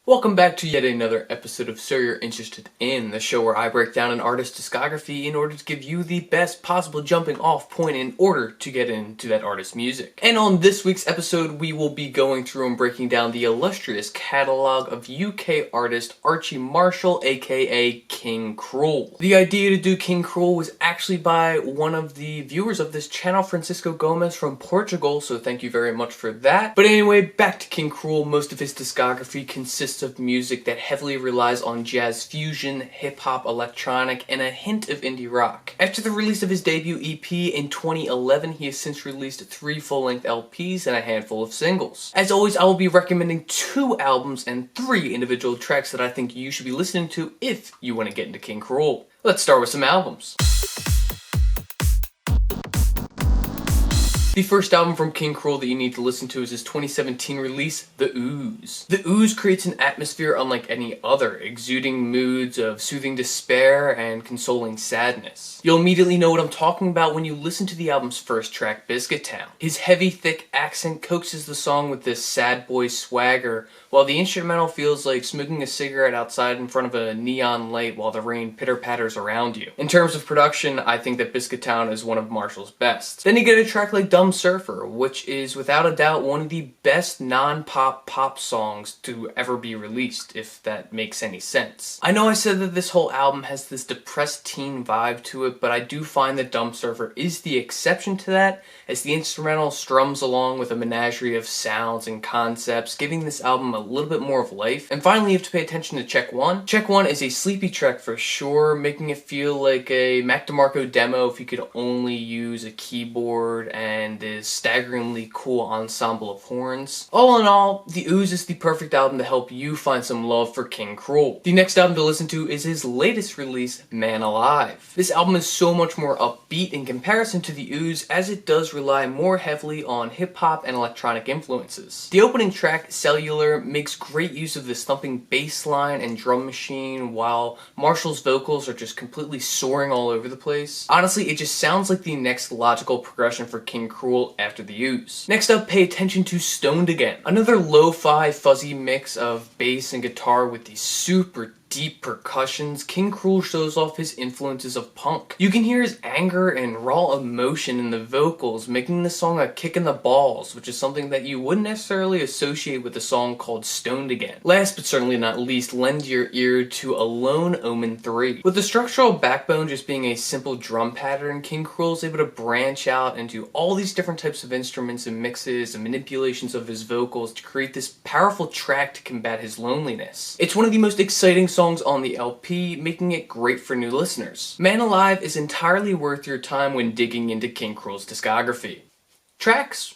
Welcome back to yet another episode of So You're Interested In, the show where I break down an artist's discography in order to give you the best possible jumping off point in order to get into that artist's music. And on this week's episode, we will be going through and breaking down the illustrious catalog of UK artist Archie Marshall, aka King Krule. The idea to do King Krule was actually by one of the viewers of this channel, Francisco Gomez from Portugal, so thank you very much for that. But anyway, back to King Krule. Most of his discography consists of music that heavily relies on jazz fusion, hip-hop, electronic, and a hint of indie rock. After the release of his debut EP in 2011, he has since released 3 full-length LPs and a handful of singles. As always, I will be recommending 2 albums and 3 individual tracks that I think you should be listening to if you want to get into King Krule. Let's start with some albums. The first album from King Krule that you need to listen to is his 2017 release, The Ooze. The Ooze creates an atmosphere unlike any other, exuding moods of soothing despair and consoling sadness. You'll immediately know what I'm talking about when you listen to the album's first track, Biscuit Town. His heavy, thick accent coaxes the song with this sad boy swagger, while the instrumental feels like smoking a cigarette outside in front of a neon light while the rain pitter-patters around you. In terms of production, I think that Biscuit Town is one of Marshall's best. Then you get a track like Dumb Surfer, which is without a doubt one of the best non-pop pop songs to ever be released, if that makes any sense. I know I said that this whole album has this depressed teen vibe to it, but I do find that Dumb Surfer is the exception to that, as the instrumental strums along with a menagerie of sounds and concepts, giving this album a little bit more of life. And finally, you have to pay attention to Check One. Check One is a sleepy track for sure, making it feel like a Mac DeMarco demo if you could only use a keyboard and this staggeringly cool ensemble of horns. All in all, The Ooze is the perfect album to help you find some love for King Krule. The next album to listen to is his latest release, Man Alive. This album is so much more upbeat in comparison to The Ooze, as it does rely more heavily on hip-hop and electronic influences. The opening track, Cellular, makes great use of this thumping bass line and drum machine, while Marshall's vocals are just completely soaring all over the place. Honestly, it just sounds like the next logical progression for King Krule after The Ooze. Next up, pay attention to Stoned Again. Another lo-fi, fuzzy mix of bass and guitar with these super deep percussions. King Krule shows off his influences of punk. You can hear his anger and raw emotion in the vocals, making the song a kick in the balls, which is something that you wouldn't necessarily associate with a song called Stoned Again. Last but certainly not least, lend your ear to Alone Omen 3. With the structural backbone just being a simple drum pattern, King Krule is able to branch out into all these different types of instruments and mixes and manipulations of his vocals to create this powerful track to combat his loneliness. It's one of the most exciting songs on the LP, making it great for new listeners. Man Alive is entirely worth your time when digging into King Krule's discography. Tracks.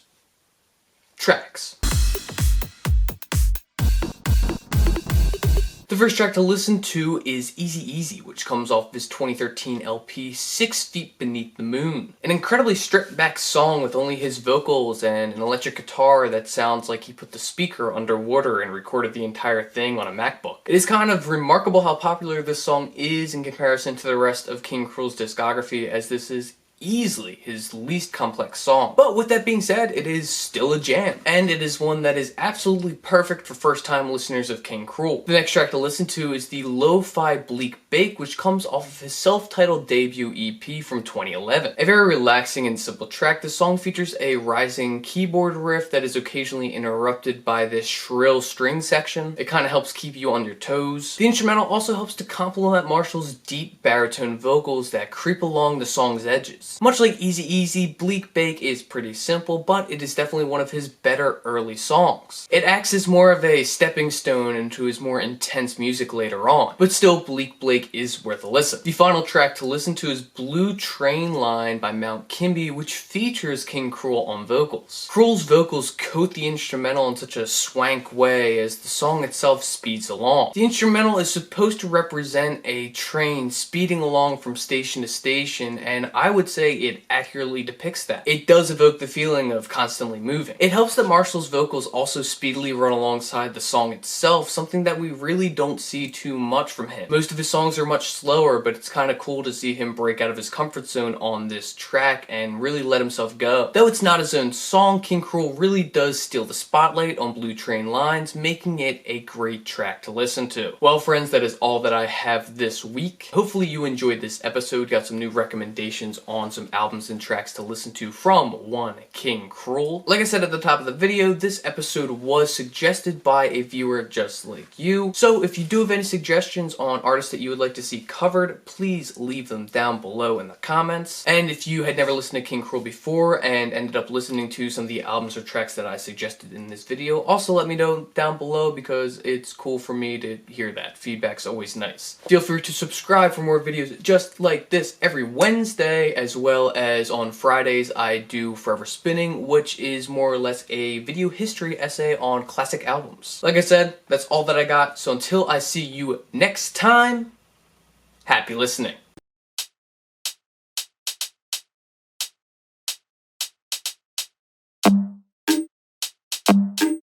The first track to listen to is Easy Easy, which comes off his 2013 LP, 6 Feet Beneath the Moon. An incredibly stripped back song with only his vocals and an electric guitar that sounds like he put the speaker underwater and recorded the entire thing on a MacBook. It is kind of remarkable how popular this song is in comparison to the rest of King Krule's discography, as this is easily his least complex song. But with that being said, it is still a jam, and it is one that is absolutely perfect for first-time listeners of King Krule. The next track to listen to is the lo-fi Bleak Bake, which comes off of his self-titled debut EP from 2011. A very relaxing and simple track, the song features a rising keyboard riff that is occasionally interrupted by this shrill string section. It kind of helps keep you on your toes. The instrumental also helps to complement Marshall's deep baritone vocals that creep along the song's edges. Much like Easy Easy, Bleak Bake is pretty simple, but it is definitely one of his better early songs. It acts as more of a stepping stone into his more intense music later on, but still Bleak Bake is worth a listen. The final track to listen to is Blue Train Line by Mount Kimby, which features King Krule on vocals. Krule's vocals coat the instrumental in such a swank way as the song itself speeds along. The instrumental is supposed to represent a train speeding along from station to station, and I would say say it accurately depicts that. It does evoke the feeling of constantly moving. It helps that Marshall's vocals also speedily run alongside the song itself, something that we really don't see too much from him. Most of his songs are much slower, but it's kind of cool to see him break out of his comfort zone on this track and really let himself go. Though it's not his own song, King Krule really does steal the spotlight on Blue Train Lines, making it a great track to listen to. Well friends, that is all that I have this week. Hopefully you enjoyed this episode, got some new recommendations on some albums and tracks to listen to from one King Krule. Like I said at the top of the video, this episode was suggested by a viewer just like you. So if you do have any suggestions on artists that you would like to see covered, please leave them down below in the comments. And if you had never listened to King Krule before and ended up listening to some of the albums or tracks that I suggested in this video, also let me know down below because it's cool for me to hear that. Feedback's always nice. Feel free to subscribe for more videos just like this every Wednesday, as well as on Fridays I do Forever Spinning, which is more or less a video history essay on classic albums. Like I said, that's all that I got, so until I see you next time, happy listening.